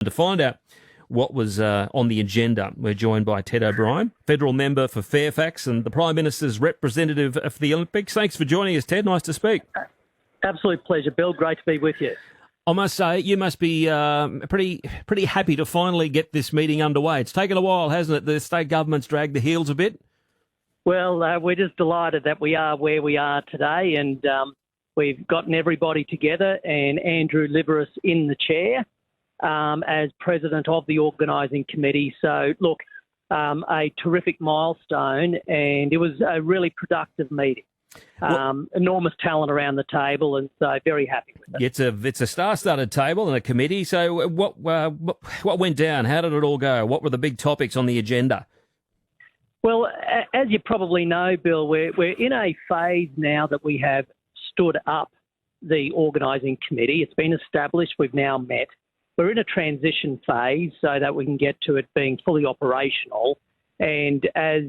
To find out what was on the agenda, we're joined by Ted O'Brien, federal member for Fairfax and the Prime Minister's representative for the Olympics. Thanks for joining us, Ted. Nice to speak. Absolute pleasure, Bill. Great to be with you. I must say, you must be pretty happy to finally get this meeting underway. It's taken a while, hasn't it? The state government's dragged the heels a bit. Well, we're just delighted that we are where we are today, and we've gotten everybody together, and Andrew Liveris in the chair as president of the Organising Committee. So, look, a terrific milestone, and it was a really productive meeting. Enormous talent around the table, and so very happy with it. It's a star-studded table and a committee. So what went down? How did it all go? What were the big topics on the agenda? Well, as you probably know, Bill, we're in a phase now that we have stood up the Organising Committee. It's been established. We've now met. We're in a transition phase so that we can get to it being fully operational. And as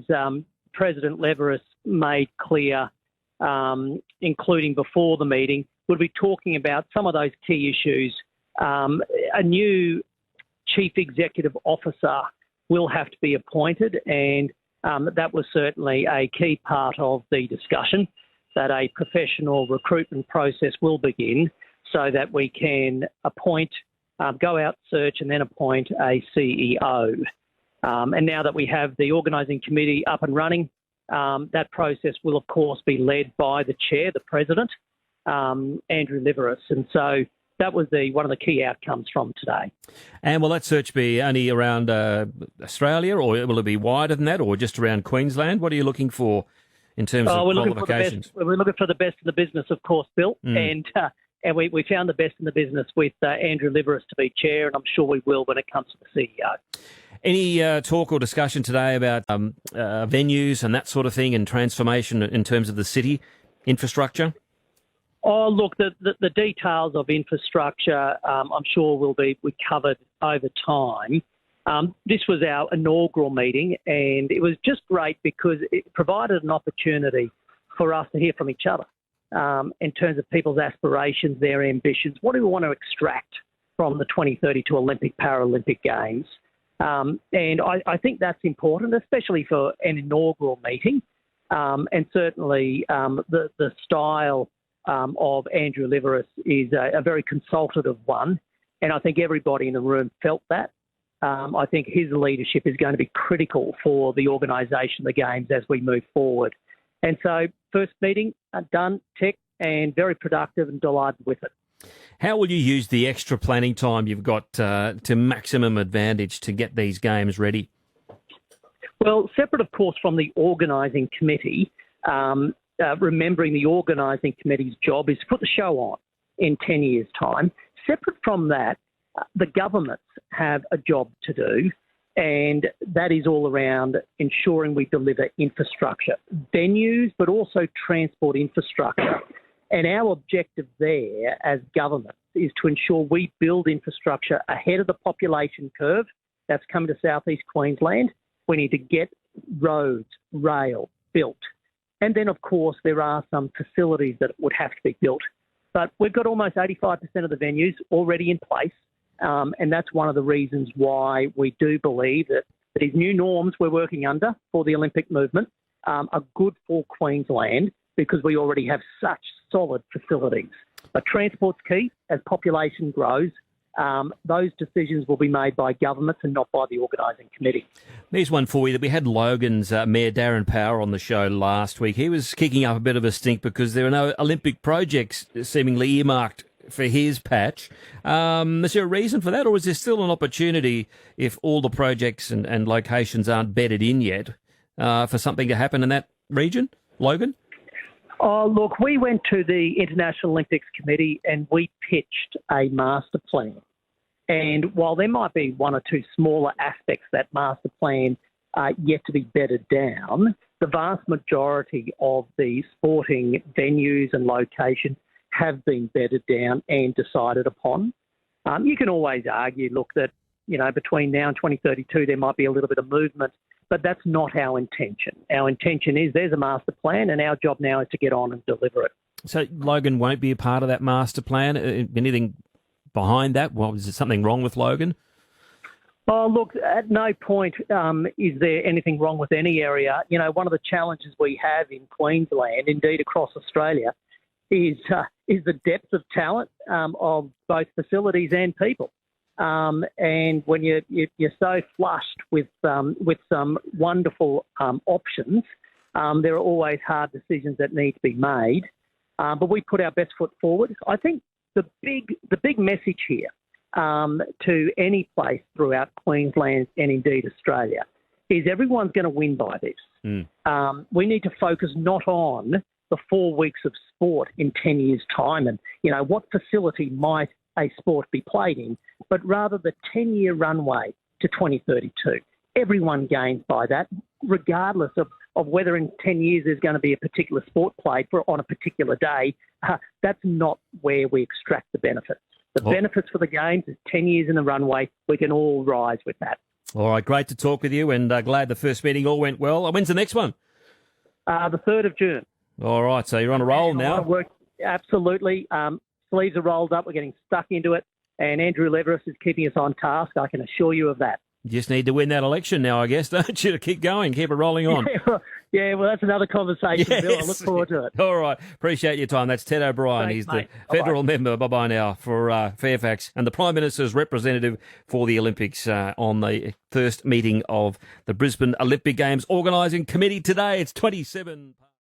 President Leveris made clear, including before the meeting, we'll be talking about some of those key issues. A new chief executive officer will have to be appointed, and that was certainly a key part of the discussion, that a professional recruitment process will begin so that we can appoint, go out, search and then appoint a CEO. And now that we have the Organising Committee up and running, that process will, of course, be led by the chair, the president, Andrew Liveris. And so that was one of the key outcomes from today. And will that search be only around Australia, or will it be wider than that, or just around Queensland? What are you looking for in terms of qualifications? We're looking for the best in the business, of course, Bill. And we found the best in the business with Andrew Liveris to be chair, and I'm sure we will when it comes to the CEO. Any talk or discussion today about venues and that sort of thing and transformation in terms of the city infrastructure? Oh, look, the details of infrastructure, I'm sure will be covered over time. This was our inaugural meeting, and it was just great because it provided an opportunity for us to hear from each other in terms of people's aspirations, their ambitions. What do we want to extract from the 2032 Olympic Paralympic Games? And I think that's important, especially for an inaugural meeting. And certainly the style of Andrew Liveris is a very consultative one. And I think everybody in the room felt that. I think his leadership is going to be critical for the organisation of the Games as we move forward. And so first meeting done, tick, and very productive and delighted with it. How will you use the extra planning time you've got to maximum advantage to get these games ready? Well, separate, of course, from the Organising Committee, remembering the Organising Committee's job is to put the show on in 10 years' time. Separate from that, the governments have a job to do, and that is all around ensuring we deliver infrastructure, venues, but also transport infrastructure. And our objective there as government is to ensure we build infrastructure ahead of the population curve that's coming to South East Queensland. We need to get roads, rail built. And then, of course, there are some facilities that would have to be built. But we've got almost 85% of the venues already in place. And that's one of the reasons why we do believe that these new norms we're working under for the Olympic movement are good for Queensland, because we already have such solid facilities. But transport's key. As population grows, those decisions will be made by governments and not by the Organising Committee. There's one for you. We had Logan's Mayor Darren Power on the show last week. He was kicking up a bit of a stink because there are no Olympic projects seemingly earmarked for his patch. Is there a reason for that, or is there still an opportunity, if all the projects and locations aren't bedded in yet, for something to happen in that region? Logan? Oh, look, we went to the International Olympics Committee and we pitched a master plan. And while there might be one or two smaller aspects of that master plan yet to be bedded down, the vast majority of the sporting venues and locations have been bedded down and decided upon. You can always argue, look, that, you know, between now and 2032 there might be a little bit of movement, but that's not our intention. Our intention is there's a master plan, and our job now is to get on and deliver it. So Logan won't be a part of that master plan? Anything behind that? Well, is there something wrong with Logan? Oh, look, at no point is there anything wrong with any area. You know, one of the challenges we have in Queensland, indeed across Australia, is the depth of talent of both facilities and people. And when you're so flushed with some wonderful options, there are always hard decisions that need to be made. But we put our best foot forward. I think the big message here to any place throughout Queensland and indeed Australia is everyone's going to win by this. We need to focus not on the 4 weeks of sport in 10 years' time and, you know, what facility might a sport be played in, but rather the 10-year runway to 2032. Everyone gains by that, regardless of whether in 10 years there's going to be a particular sport played on a particular day. That's not where we extract the benefits. The benefits for the Games is 10 years in the runway. We can all rise with that. All right, great to talk with you, and glad the first meeting all went well. When's the next one? The 3rd of June. All right, so you're on a roll now. Absolutely. Sleeves are rolled up. We're getting stuck into it. And Andrew Leverous is keeping us on task. I can assure you of that. You just need to win that election now, I guess, don't you, to keep going, keep it rolling on. Well, that's another conversation, yes. Bill. I look forward to it. All right. Appreciate your time. That's Ted O'Brien. Thanks, He's mate. the federal member, bye-bye now, for Fairfax and the Prime Minister's representative for the Olympics on the first meeting of the Brisbane Olympic Games Organising Committee today. It's 27...